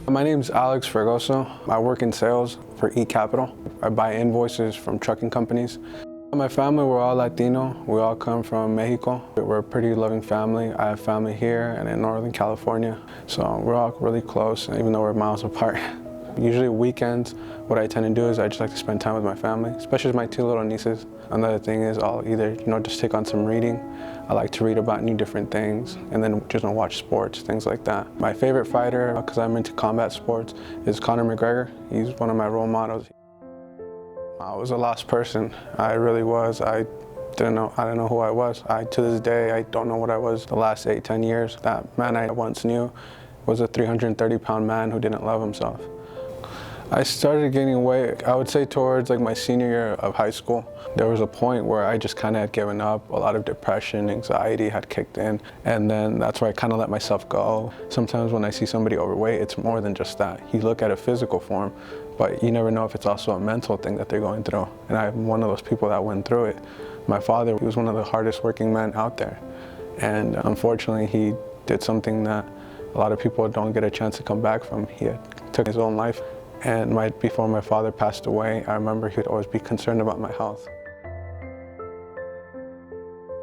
My name's Alex Fergoso. I work in sales for eCapital. I buy invoices from trucking companies. My family, we're all Latino. We all come from Mexico. We're a pretty loving family. I have family here and in Northern California. So we're all really close, even though we're miles apart. Usually weekends, what I tend to do is I just like to spend time with my family, especially my two little nieces. Another thing is I'll either, just take on some reading. I like to read about new different things and then just watch sports, things like that. My favorite fighter, because I'm into combat sports, is Conor McGregor. He's one of my role models. I was a lost person. I really was. I didn't know who I was. To this day, I don't know what I was the last 8-10 years. That man I once knew was a 330-pound man who didn't love himself. I started gaining weight, I would say towards my senior year of high school. There was a point where I just kind of had given up. A lot of depression, anxiety had kicked in, and then that's where I kind of let myself go. Sometimes when I see somebody overweight, it's more than just that. You look at a physical form, but you never know if it's also a mental thing that they're going through. And I'm one of those people that went through it. My father, he was one of the hardest working men out there. And unfortunately, he did something that a lot of people don't get a chance to come back from. He took his own life. And before my father passed away, I remember he'd always be concerned about my health.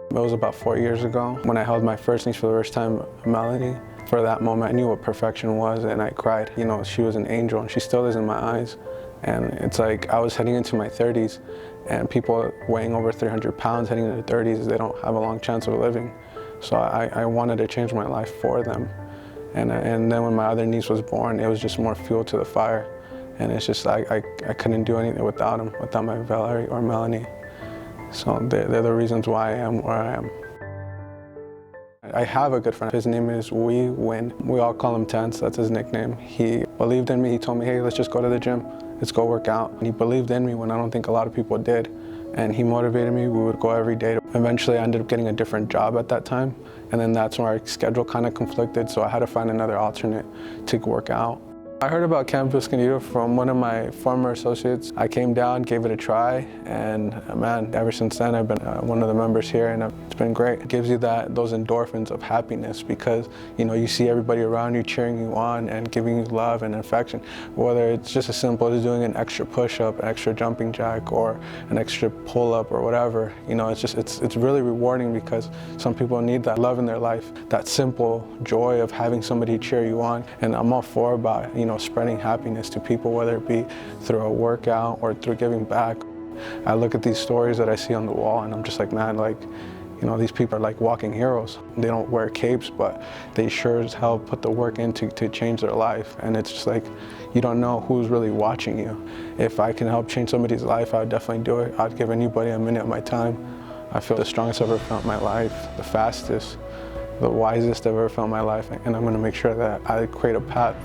It was about 4 years ago when I held my first niece for the first time, Melody. For that moment, I knew what perfection was, and I cried. She was an angel, and she still is in my eyes. And it's like I was heading into my 30s, and people weighing over 300 pounds heading into their 30s, they don't have a long chance of living. So I wanted to change my life for them. And then when my other niece was born, it was just more fuel to the fire. And it's just I couldn't do anything without him, without my Valerie or Melanie. So they're the reasons why I am where I am. I have a good friend. His name is We Win. We all call him Tense, that's his nickname. He believed in me. He told me, hey, let's just go to the gym. Let's go work out. And he believed in me when I don't think a lot of people did. And he motivated me. We would go every day. Eventually, I ended up getting a different job at that time. And then that's where our schedule kind of conflicted. So I had to find another alternate to work out. I heard about Camp Escondido from one of my former associates. I came down, gave it a try, and man, ever since then I've been one of the members here, and it's been great. It gives you those endorphins of happiness because you see everybody around you cheering you on and giving you love and affection. Whether it's just as simple as doing an extra push-up, an extra jumping jack, or an extra pull-up or whatever. It's really rewarding because some people need that love in their life, that simple joy of having somebody cheer you on, and I'm all for about spreading happiness to people, whether it be through a workout or through giving back. I look at these stories that I see on the wall and I'm just like, man, these people are like walking heroes. They don't wear capes, but they sure as hell put the work in to change their life. And it's just like, you don't know who's really watching you. If I can help change somebody's life, I would definitely do it. I'd give anybody a minute of my time. I feel the strongest I've ever felt in my life, the fastest, the wisest I've ever felt in my life. And I'm gonna make sure that I create a path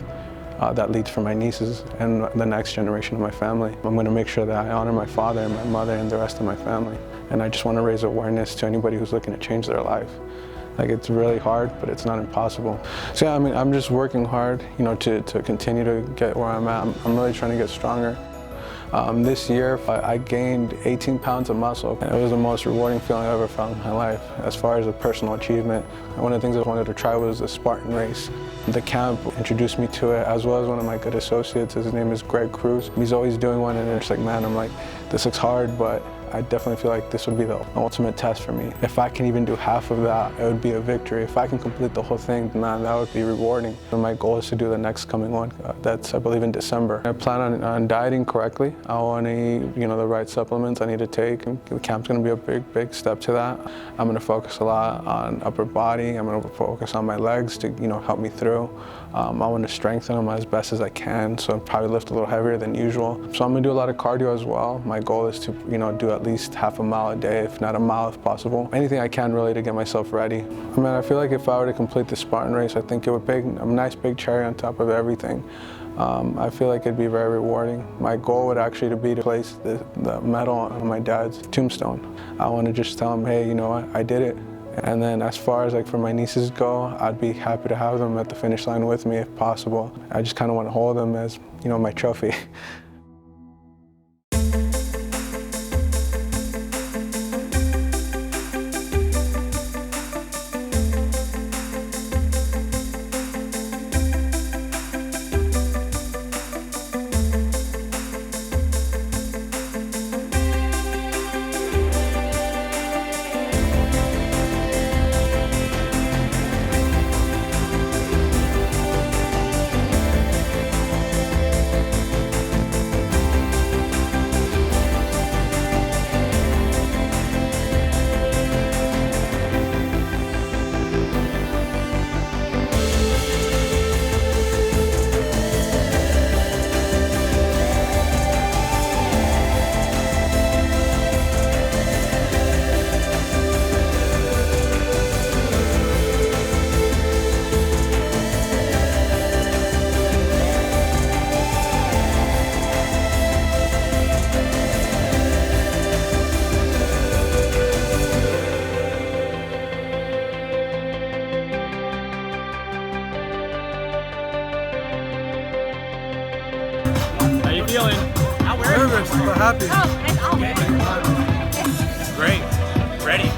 that leads for my nieces and the next generation of my family. I'm going to make sure that I honor my father and my mother and the rest of my family. And I just want to raise awareness to anybody who's looking to change their life. It's really hard, but it's not impossible. So yeah, I'm just working hard, to continue to get where I'm at. I'm really trying to get stronger. This year, I gained 18 pounds of muscle. It was the most rewarding feeling I ever felt in my life. As far as a personal achievement, one of the things I wanted to try was the Spartan Race. The camp introduced me to it, as well as one of my good associates. His name is Greg Cruz. He's always doing one, and it's like, man, I'm like, this looks hard, but I definitely feel like this would be the ultimate test for me. If I can even do half of that, it would be a victory. If I can complete the whole thing, man, that would be rewarding. And my goal is to do the next coming one. That's, I believe, in December. I plan on dieting correctly. I want to eat, the right supplements I need to take. And the camp's going to be a big step to that. I'm going to focus a lot on upper body. I'm going to focus on my legs to, help me through. I want to strengthen them as best as I can, so I'll probably lift a little heavier than usual. So I'm going to do a lot of cardio as well. My goal is to, do at least half a mile a day, if not a mile if possible. Anything I can really to get myself ready. I feel like if I were to complete the Spartan Race, I think it would be a nice big cherry on top of everything. I feel like it'd be very rewarding. My goal would actually be to place the medal on my dad's tombstone. I want to just tell him, hey, you know what, I did it. And then as far as for my nieces go, I'd be happy to have them at the finish line with me if possible. I just kind of want to hold them as, my trophy. Nervous, but happy. Great. Ready.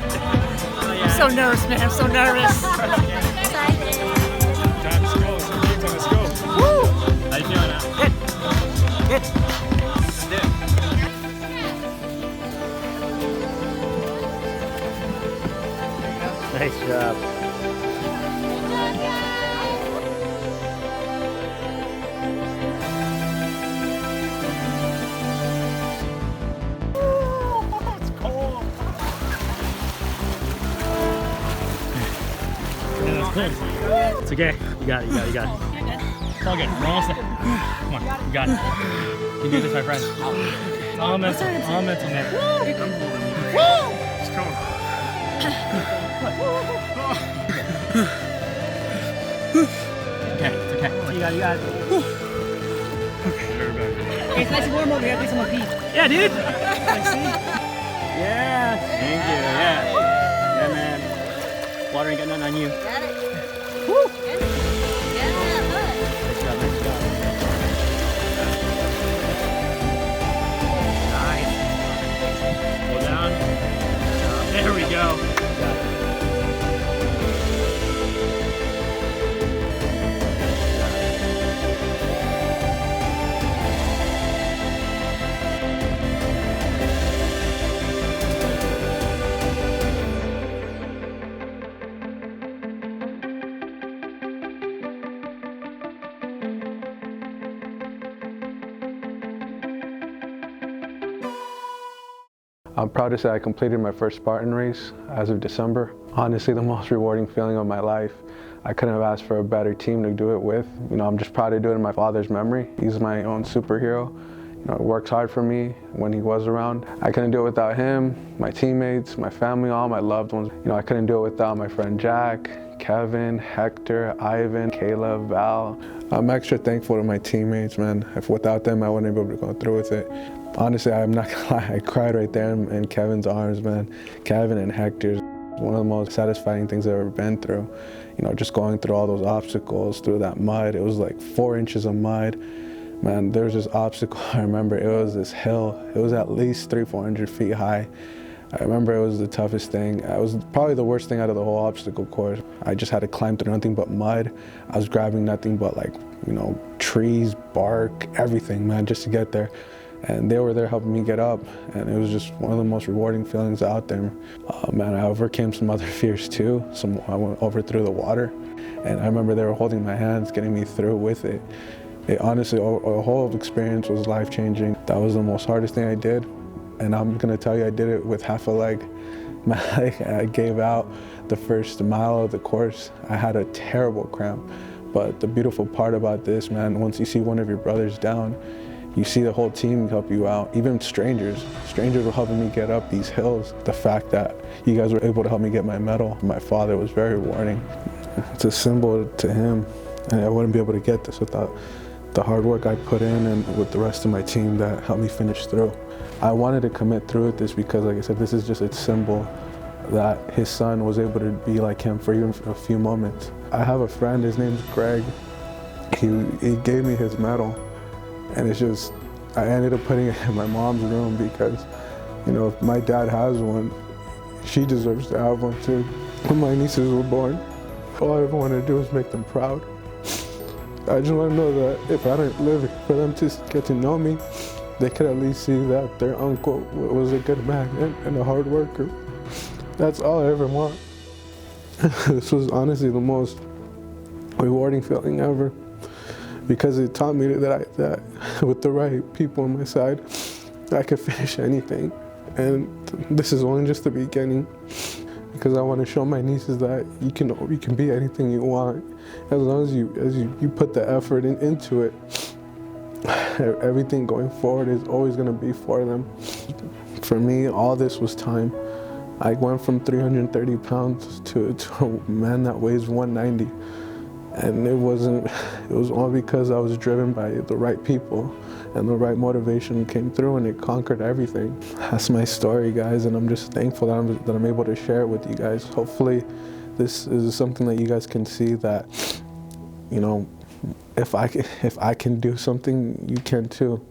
I'm so nervous, man. I'm so nervous. Excited. Time to go. Let's go. Woo! How you feeling now? Good. Good. Let's do it. Nice job. It's okay. You got it. It's all good. We're almost there. Come on. You got it. You can do this, my friend. It's all mental. All mental, man. Just come on. Okay. It's okay. You got it. Hey, it's nice and warm over here. I think someone pee. Yeah, dude. Yeah. Thank you. Yeah. Yeah, man. Water ain't got nothing on you. Got it. Woo! Yeah, look. Nice job. Nice job. Nice. Pull down. There we go. Got it. I'm proud to say I completed my first Spartan race as of December. Honestly, the most rewarding feeling of my life. I couldn't have asked for a better team to do it with. You know, I'm just proud to do it in my father's memory. He's my own superhero. You know, he works hard for me when he was around. I couldn't do it without him, my teammates, my family, all my loved ones. You know, I couldn't do it without my friend Jack, Kevin, Hector, Ivan, Caleb, Val. I'm extra thankful to my teammates, man. If without them, I wouldn't be able to go through with it. Honestly, I'm not gonna lie, I cried right there in Kevin's arms, man. Kevin and Hector's one of the most satisfying things I've ever been through. You know, just going through all those obstacles, through that mud. It was like 4 inches of mud. Man, there was this obstacle, I remember it was this hill. It was at least 300-400 feet high. I remember it was the toughest thing. It was probably the worst thing out of the whole obstacle course. I just had to climb through nothing but mud. I was grabbing nothing but like, you know, trees, bark, everything, man, just to get there. And they were there helping me get up, and it was just one of the most rewarding feelings out there. Man, I overcame some other fears too. I went over through the water, and I remember they were holding my hands, getting me through with it. It honestly, the whole experience was life-changing. That was the most hardest thing I did, and I'm gonna tell you, I did it with half a leg. My leg, I gave out the first mile of the course. I had a terrible cramp, but the beautiful part about this, man, once you see one of your brothers down, you see the whole team help you out, even strangers. Strangers were helping me get up these hills. The fact that you guys were able to help me get my medal, my father, was very rewarding. It's a symbol to him, and I wouldn't be able to get this without the hard work I put in and with the rest of my team that helped me finish through. I wanted to commit through with this because, like I said, this is just a symbol that his son was able to be like him for even a few moments. I have a friend, his name's Greg. He gave me his medal. And it's just, I ended up putting it in my mom's room because, you know, if my dad has one, she deserves to have one too. When my nieces were born, all I ever wanted to do was make them proud. I just want to know that if I didn't live for them to get to know me, they could at least see that their uncle was a good man and a hard worker. That's all I ever want. This was honestly the most rewarding feeling ever, because it taught me that with the right people on my side, I could finish anything. And this is only just the beginning, because I want to show my nieces that you can be anything you want, as long as you put the effort into it. Everything going forward is always going to be for them. For me, all this was time. I went from 330 pounds to a man that weighs 190. And it was all because I was driven by the right people, and the right motivation came through, and it conquered everything. That's my story, guys, and I'm just thankful that I'm able to share it with you guys. Hopefully this is something that you guys can see that, you know, if I can do something, you can too.